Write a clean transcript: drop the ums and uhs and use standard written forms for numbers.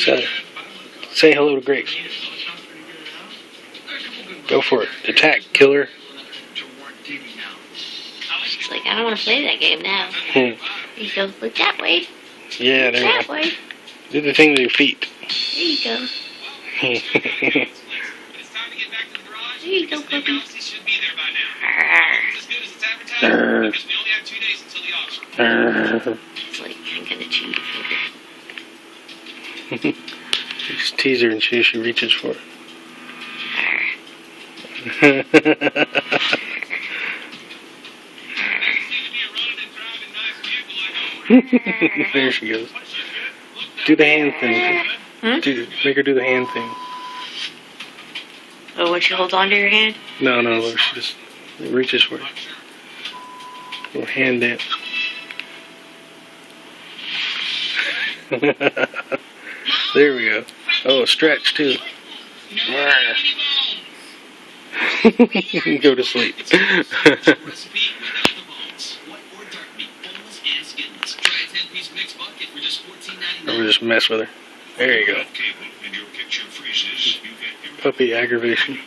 So, say hello to Grace. Go for it. Attack, killer. She's like, I don't want to play that game now. You go, look that way. Yeah, there That you go. way. Do the thing with your feet. There you go. There you go, puppy. Arr. Arr. It's like, I'm gonna chew your finger. Just tease her and see if she reaches for it. There she goes. Do the hand thing. Make her do the hand thing. Oh, when she holds onto your hand? No, she just reaches for it. Little hand dance. There we go. Oh, a stretch too. Go to sleep. Or just mess with her. There you go. Puppy aggravation.